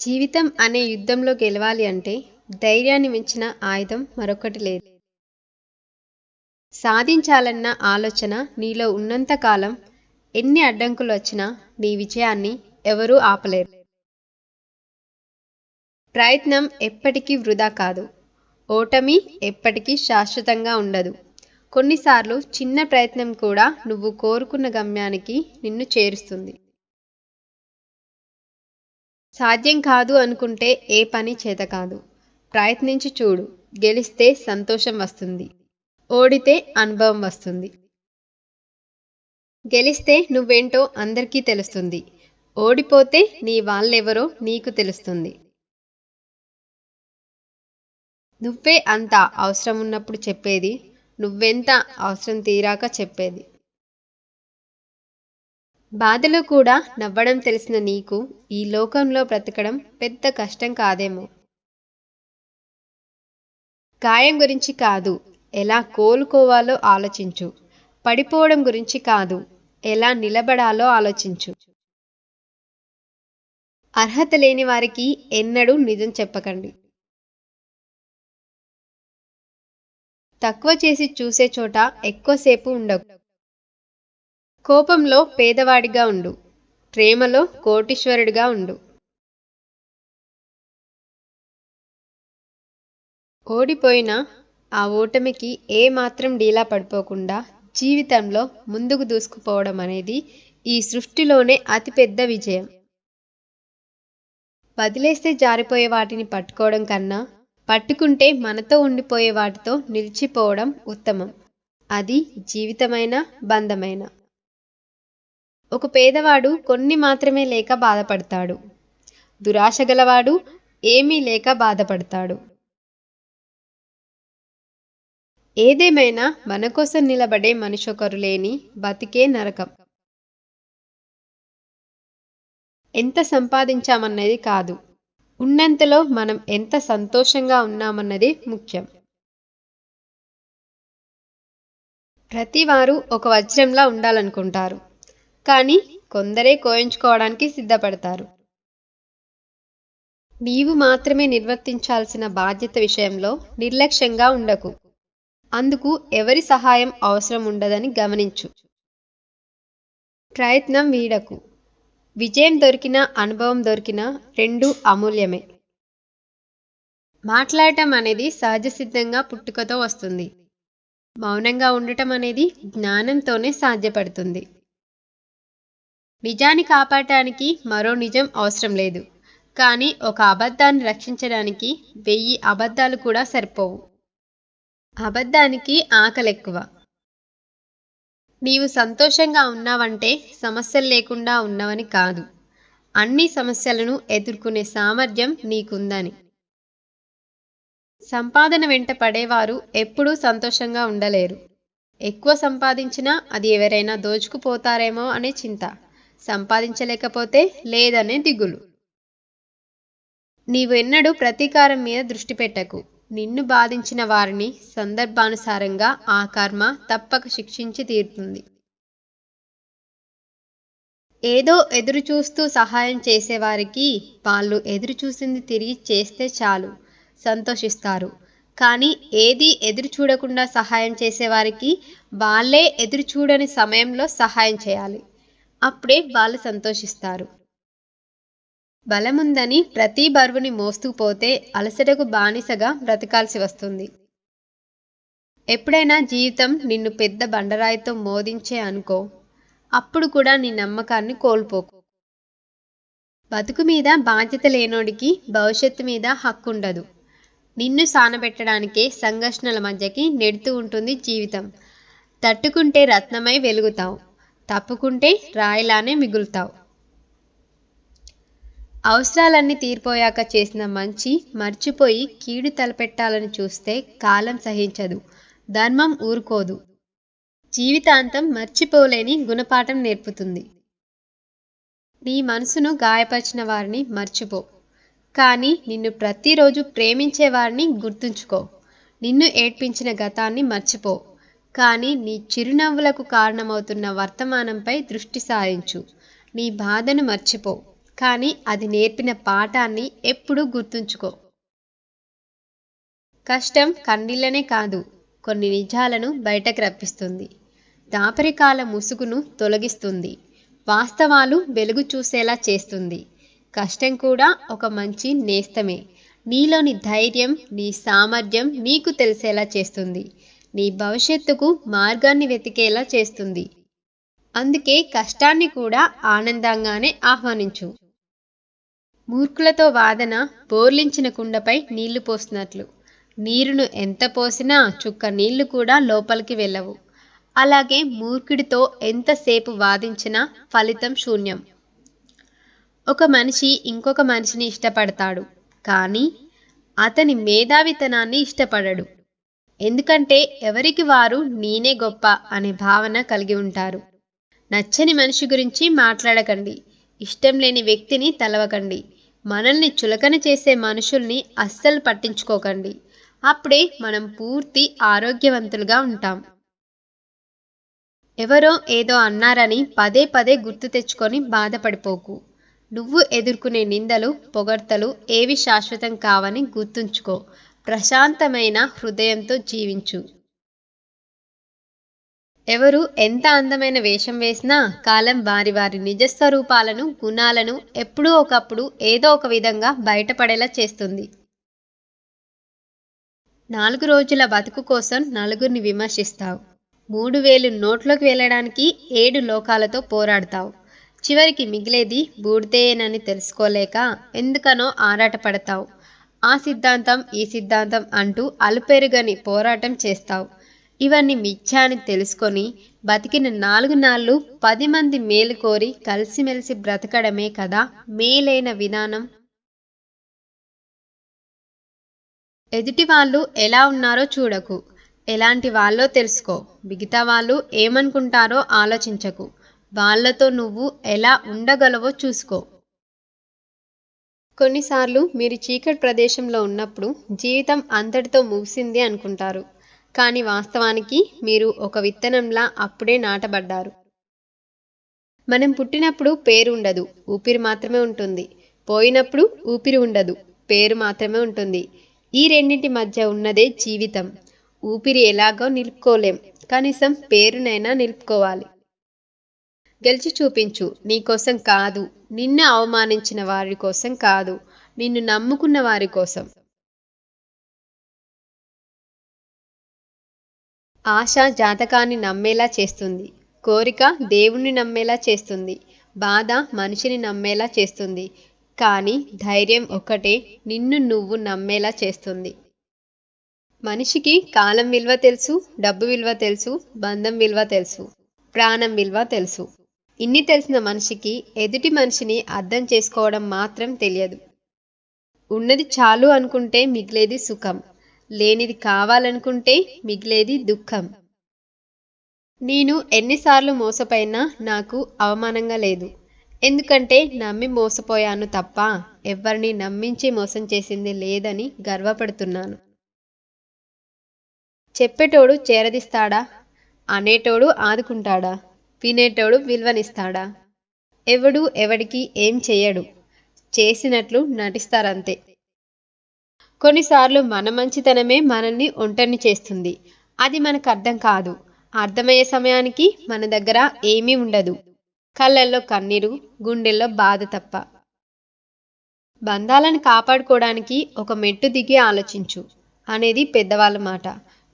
జీవితం అనే యుద్ధంలో గెలవాలి అంటే ధైర్యాన్ని మించిన ఆయుధం మరొకటి లేదు. సాధించాలన్న ఆలోచన నీలో ఉన్నంత కాలం ఎన్ని అడ్డంకులు వచ్చినా నీ విజయాన్ని ఎవరూ ఆపలేరు. ప్రయత్నం ఎప్పటికీ వృధా కాదు. ఓటమి ఎప్పటికీ శాశ్వతంగా ఉండదు. కొన్నిసార్లు చిన్న ప్రయత్నం కూడా నువ్వు కోరుకున్న గమ్యానికి నిన్ను చేరుస్తుంది. సాధ్యం కాదు అనుకుంటే ఏ పని చేత కాదు. ప్రయత్నించి చూడు. గెలిస్తే సంతోషం వస్తుంది. ఓడితే అనుభవం వస్తుంది. గెలిస్తే నువ్వేంటో అందరికీ తెలుస్తుంది. ఓడిపోతే నీ వాళ్ళెవరో నీకు తెలుస్తుంది. నువ్వే అంత అవసరం ఉన్నప్పుడు చెప్పేది, నువ్వెంత అవసరం తీరాక చెప్పేది. బాధలో కూడా నవ్వడం తెలిసిన నీకు ఈ లోకంలో బ్రతకడం పెద్ద కష్టం కాదేమో. గాయం గురించి కాదు, ఎలా కోలుకోవాలో ఆలోచించు. పడిపోవడం గురించి కాదు, ఎలా నిలబడాలో ఆలోచించు. అర్హత లేని వారికి ఎన్నడూ నిజం చెప్పకండి. తక్కువ చేసి చూసే చోట ఎక్కువసేపు ఉండకు. కోపంలో పేదవాడిగా ఉండు. ప్రేమలో కోటీశ్వరుడిగా ఉండు. ఓడిపోయినా ఆ ఓటమికి ఏ మాత్రం డీలా పడిపోకుండా జీవితంలో ముందుకు దూసుకుపోవడం అనేది ఈ సృష్టిలోనే అతిపెద్ద విజయం. వదిలేస్తే జారిపోయే వాటిని పట్టుకోవడం కన్నా పట్టుకుంటే మనతో ఉండిపోయే వాటితో నిలిచిపోవడం ఉత్తమం. అది జీవితమైన బంధమైన. ఒక పేదవాడు కొన్ని మాత్రమే లేక బాధపడతాడు. దురాశ గలవాడు ఏమీ లేక బాధపడతాడు. ఏదేమైనా మన కోసం నిలబడే మనిషొకరు లేని బతికే నరకం. ఎంత సంపాదించామన్నది కాదు, ఉన్నంతలో మనం ఎంత సంతోషంగా ఉన్నామన్నది ముఖ్యం. ప్రతివారు ఒక వజ్రంలా ఉండాలనుకుంటారు, కానీ కొందరే కోయించుకోవడానికి సిద్ధపడతారు. నీవు మాత్రమే నిర్వర్తించాల్సిన బాధ్యత విషయంలో నిర్లక్ష్యంగా ఉండకు. అందుకు ఎవరి సహాయం అవసరం ఉండదని గమనించు. ప్రయత్నం వీడకు. విజయం దొరికినా అనుభవం దొరికినా రెండూ అమూల్యమే. మాట్లాడటం అనేది సహజసిద్ధంగా పుట్టుకతో వస్తుంది. మౌనంగా ఉండటం అనేది జ్ఞానంతోనే సాధ్యపడుతుంది. నిజాన్ని కాపాడటానికి మరో నిజం అవసరం లేదు, కానీ ఒక అబద్ధాన్ని రక్షించడానికి 1000 అబద్ధాలు కూడా సరిపోవు. అబద్ధానికి ఆకలెక్కువ. నీవు సంతోషంగా ఉన్నావంటే సమస్యలు లేకుండా ఉన్నావని కాదు, అన్ని సమస్యలను ఎదుర్కొనే సామర్థ్యం నీకుందని. సంపాదన వెంట పడేవారు ఎప్పుడూ సంతోషంగా ఉండలేరు. ఎక్కువ సంపాదించినా అది ఎవరైనా దోచుకుపోతారేమో అనే చింత, సంపాదించలేకపోతే లేదనే దిగులు. నీవు ఎన్నడూ ప్రతీకారం మీద దృష్టి పెట్టకు. నిన్ను బాధించిన వారిని సందర్భానుసారంగా ఆ కర్మ తప్పక శిక్షించి తీరుతుంది. ఏదో ఎదురు చూస్తూ సహాయం చేసేవారికి వాళ్ళు ఎదురు చూసింది తిరిగి చేస్తే చాలు, సంతోషిస్తారు. కానీ ఏది ఎదురు చూడకుండా సహాయం చేసేవారికి వాళ్ళే ఎదురు చూడని సమయంలో సహాయం చేయాలి. అప్పుడే వాళ్ళు సంతోషిస్తారు. బలముందని ప్రతి బరువుని మోస్తూ పోతే అలసటకు బానిసగా బ్రతకాల్సి వస్తుంది. ఎప్పుడైనా జీవితం నిన్ను పెద్ద బండరాయితో మోదించే అనుకో, అప్పుడు కూడా నీ నమ్మకాన్ని కోల్పోకు. బతుకు మీద బాధ్యత లేనోడికి భవిష్యత్తు మీద హక్కుండదు. నిన్ను సానబెట్టడానికే సంఘర్షణల మధ్యకి నెడుతూ ఉంటుంది జీవితం. తట్టుకుంటే రత్నమై వెలుగుతావు, తప్పుకుంటే రాయిలానే మిగులుతావు. అవసరాలన్నీ తీరిపోయాక చేసిన మంచి మర్చిపోయి కీడు తలపెట్టాలని చూస్తే కాలం సహించదు, ధర్మం ఊరుకోదు. జీవితాంతం మర్చిపోలేని గుణపాఠం నేర్పుతుంది. నీ మనసును గాయపరిచిన వారిని మర్చిపో, కానీ నిన్ను ప్రతిరోజు ప్రేమించే వారిని గుర్తుంచుకో. నిన్ను ఏడ్పించిన గతాన్ని మర్చిపో, కానీ నీ చిరునవ్వులకు కారణమవుతున్న వర్తమానంపై దృష్టి సారించు. నీ బాధను మర్చిపో, కానీ అది నేర్పిన పాఠాన్ని ఎప్పుడూ గుర్తుంచుకో. కష్టం కన్నీళ్లనే కాదు, కొన్ని నిజాలను బయటకు రప్పిస్తుంది. దాపరికాల ముసుగును తొలగిస్తుంది. వాస్తవాలు వెలుగు చూసేలా చేస్తుంది. కష్టం కూడా ఒక మంచి నేస్తమే. నీలోని ధైర్యం, నీ సామర్థ్యం నీకు తెలిసేలా చేస్తుంది. నీ భవిష్యత్తుకు మార్గాన్ని వెతికేలా చేస్తుంది. అందుకే కష్టాన్ని కూడా ఆనందంగానే ఆహ్వానించు. మూర్ఖులతో వాదన బోర్లించిన కుండపై నీళ్లు పోసినట్లు. నీరును ఎంత పోసినా చుక్క నీళ్లు కూడా లోపలికి వెళ్ళవు. అలాగే మూర్ఖుడితో ఎంతసేపు వాదించినా ఫలితం శూన్యం. ఒక మనిషి ఇంకొక మనిషిని ఇష్టపడతాడు, కానీ అతని మేధావితనాన్ని ఇష్టపడడు. ఎందుకంటే ఎవరికి వారు నేనే గొప్ప అనే భావన కలిగి ఉంటారు. నచ్చని మనిషి గురించి మాట్లాడకండి. ఇష్టం లేని వ్యక్తిని తలవకండి. మనల్ని చులకన చేసే మనుషుల్ని అస్సలు పట్టించుకోకండి. అప్పుడే మనం పూర్తి ఆరోగ్యవంతులుగా ఉంటాం. ఎవరో ఏదో అన్నారని పదే పదే గుర్తు తెచ్చుకొని బాధపడిపోకు. నువ్వు ఎదుర్కొనే నిందలు, పొగడ్తలు ఏవి శాశ్వతం కావని గుర్తుంచుకో. ప్రశాంతమైన హృదయంతో జీవించు. ఎవరు ఎంత అందమైన వేషం వేసినా కాలం వారి వారి నిజస్వరూపాలను, గుణాలను ఎప్పుడూ ఒకప్పుడు ఏదో ఒక విధంగా బయటపడేలా చేస్తుంది. 4 రోజుల బతుకు కోసం నలుగురిని విమర్శిస్తావు. 3000 నోట్లోకి వెళ్ళడానికి 7 లోకాలతో పోరాడతావు. చివరికి మిగిలేది బూడిదేనని తెలుసుకోలేక ఎందుకనో ఆరాటపడతావు. ఆ సిద్ధాంతం ఈ సిద్ధాంతం అంటూ అలుపెరుగని పోరాటం చేస్తావు. ఇవన్నీ మిథ్య అని తెలుసుకొని బతికిన 4 నాళ్ళు 10 మంది మేలు కోరి కలిసిమెలిసి బ్రతకడమే కదా మేలైన విధానం. ఎదుటి వాళ్ళు ఎలా ఉన్నారో చూడకు, ఎలాంటి వాళ్ళో తెలుసుకో. మిగతా వాళ్ళు ఏమనుకుంటారో ఆలోచించకు. వాళ్లతో నువ్వు ఎలా ఉండగలవో చూసుకో. కొన్నిసార్లు మీరు చీకటి ప్రదేశంలో ఉన్నప్పుడు జీవితం అంతటితో ముగిసింది అనుకుంటారు. కానీ వాస్తవానికి మీరు ఒక విత్తనంలా అప్పుడే నాటబడ్డారు. మనం పుట్టినప్పుడు పేరు ఉండదు, ఊపిరి మాత్రమే ఉంటుంది. పోయినప్పుడు ఊపిరి ఉండదు, పేరు మాత్రమే ఉంటుంది. ఈ రెండింటి మధ్య ఉన్నదే జీవితం. ఊపిరి ఎలాగో నిలుపుకోలేం, కనీసం పేరునైనా నిలుపుకోవాలి. గెలిచి చూపించు. నీకోసం కాదు, నిన్ను అవమానించిన వారి కోసం కాదు, నిన్ను నమ్ముకున్న వారి కోసం. ఆశ జాతకాన్ని నమ్మేలా చేస్తుంది. కోరిక దేవుణ్ణి నమ్మేలా చేస్తుంది. బాధ మనిషిని నమ్మేలా చేస్తుంది. కానీ ధైర్యం ఒక్కటే నిన్ను నువ్వు నమ్మేలా చేస్తుంది. మనిషికి కాలం విలువ తెలుసు, డబ్బు విలువ తెలుసు, బంధం విలువ తెలుసు, ప్రాణం విలువ తెలుసు. ఇన్ని తెలిసిన మనిషికి ఎదుటి మనిషిని అర్థం చేసుకోవడం మాత్రం తెలియదు. ఉన్నది చాలు అనుకుంటే మిగిలేది సుఖం, లేనిది కావాలనుకుంటే మిగిలేది దుఃఖం. నేను ఎన్నిసార్లు మోసపోయినా నాకు అవమానంగా లేదు. ఎందుకంటే నమ్మి మోసపోయాను తప్ప ఎవరిని నమ్మించి మోసం చేసింది లేదని గర్వపడుతున్నాను. చెప్పేటోడు చేరదిస్తాడా? అనేటోడు ఆదుకుంటాడా? వినేటోడు విలువనిస్తాడా? ఎవడు ఎవడికి ఏం చెయ్యడు, చేసినట్లు నటిస్తారంతే. కొన్నిసార్లు మన మంచితనమే మనల్ని ఒంటరిని చేస్తుంది. అది మనకు అర్థం కాదు. అర్థమయ్యే సమయానికి మన దగ్గర ఏమీ ఉండదు. కళ్ళల్లో కన్నీరు, గుండెల్లో బాధ తప్ప. బంధాలను కాపాడుకోవడానికి ఒక మెట్టు దిగి ఆలోచించు అనేది పెద్దవాళ్ళ మాట.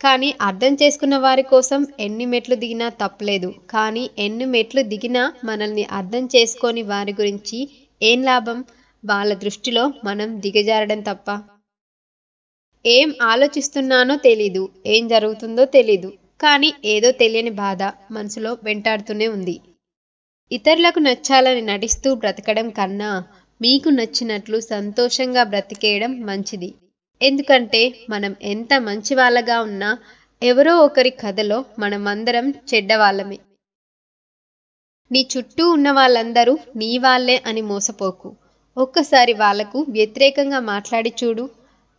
కానీ అర్థం చేసుకున్న వారి కోసం ఎన్ని మెట్లు దిగినా తప్పలేదు. కానీ ఎన్ని మెట్లు దిగినా మనల్ని అర్థం చేసుకోని వారి గురించి ఏం లాభం? వాళ్ళ దృష్టిలో మనం దిగజారడం తప్ప. ఏం ఆలోచిస్తున్నానో తెలీదు, ఏం జరుగుతుందో తెలీదు, కానీ ఏదో తెలియని బాధ మనసులో వెంటాడుతూనే ఉంది. ఇతరులకు నచ్చాలని నటిస్తూ బ్రతకడం కన్నా మీకు నచ్చినట్లు సంతోషంగా బ్రతికేయడం మంచిది. ఎందుకంటే మనం ఎంత మంచి వాళ్ళగా ఉన్నా ఎవరో ఒకరి కథలో మనమందరం చెడ్డవాళ్ళమే. నీ చుట్టూ ఉన్న వాళ్ళందరూ నీ వాళ్ళే అని మోసపోకు. ఒక్కసారి వాళ్లకు వ్యతిరేకంగా మాట్లాడి చూడు,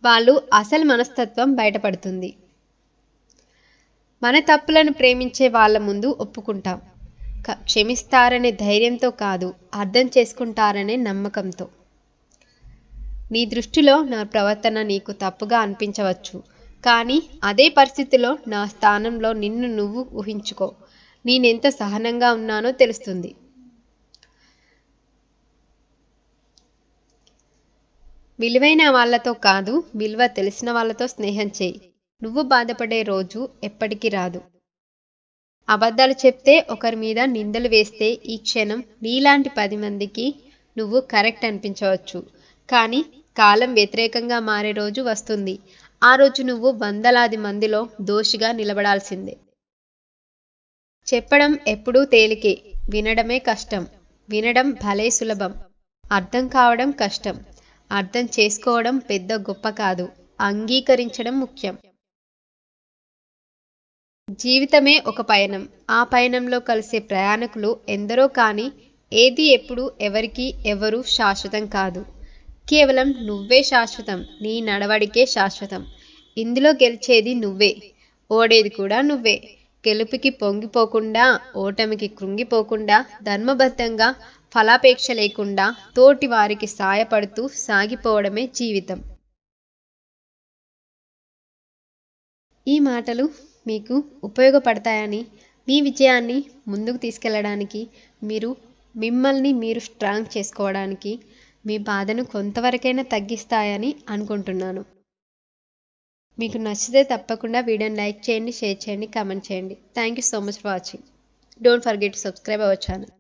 వాళ్ళు అసలు మనస్తత్వం బయటపడుతుంది. మన తప్పులను ప్రేమించే వాళ్ళ ముందు ఒప్పుకుంటాం, క్షమిస్తారనే ధైర్యంతో కాదు, అర్థం చేసుకుంటారనే నమ్మకంతో. నీ దృష్టిలో నా ప్రవర్తన నీకు తప్పుగా అనిపించవచ్చు, కానీ అదే పరిస్థితిలో నా స్థానంలో నిన్ను నువ్వు ఊహించుకో. నేనెంత సహనంగా ఉన్నానో తెలుస్తుంది. విలువైన వాళ్ళతో కాదు, విలువ తెలిసిన వాళ్ళతో స్నేహం చేయి. నువ్వు బాధపడే రోజు ఎప్పటికీ రాదు. అబద్ధాలు చెప్తే, ఒకరి మీద నిందలు వేస్తే ఈ క్షణం నీలాంటి 10 మందికి నువ్వు కరెక్ట్ అనిపించవచ్చు, కానీ కాలం వ్యతిరేకంగా మారే రోజు వస్తుంది. ఆ రోజు నువ్వు వందలాది మందిలో దోషిగా నిలబడాల్సిందే. చెప్పడం ఎప్పుడూ తేలికే, వినడమే కష్టం. వినడం భలే సులభం, అర్థం కావడం కష్టం. అర్థం చేసుకోవడం పెద్ద గొప్ప కాదు, అంగీకరించడం ముఖ్యం. జీవితమే ఒక పయనం. ఆ పయనంలో కలిసే ప్రయాణికులు ఎందరో, కానీ ఏది ఎప్పుడు ఎవరికి ఎవరు శాశ్వతం కాదు. కేవలం నువ్వే శాశ్వతం. నీ నడవడికే శాశ్వతం. ఇందులో గెలిచేది నువ్వే, ఓడేది కూడా నువ్వే. గెలుపుకి పొంగిపోకుండా, ఓటమికి కృంగిపోకుండా, ధర్మబద్ధంగా, ఫలాపేక్ష లేకుండా, తోటి వారికి సాయపడుతూ సాగిపోవడమే జీవితం. ఈ మాటలు మీకు ఉపయోగపడతాయని, మీ విజయాన్ని ముందుకు తీసుకెళ్ళడానికి, మిమ్మల్ని మీరు స్ట్రాంగ్ చేసుకోవడానికి, మీ బాధను కొంతవరకైనా తగ్గిస్తాయని అనుకుంటున్నాను. మీకు నచ్చితే తప్పకుండా వీడియోని లైక్ చేయండి, షేర్ చేయండి, కామెంట్ చేయండి. Thank you so much for watching. Don't forget to subscribe our channel.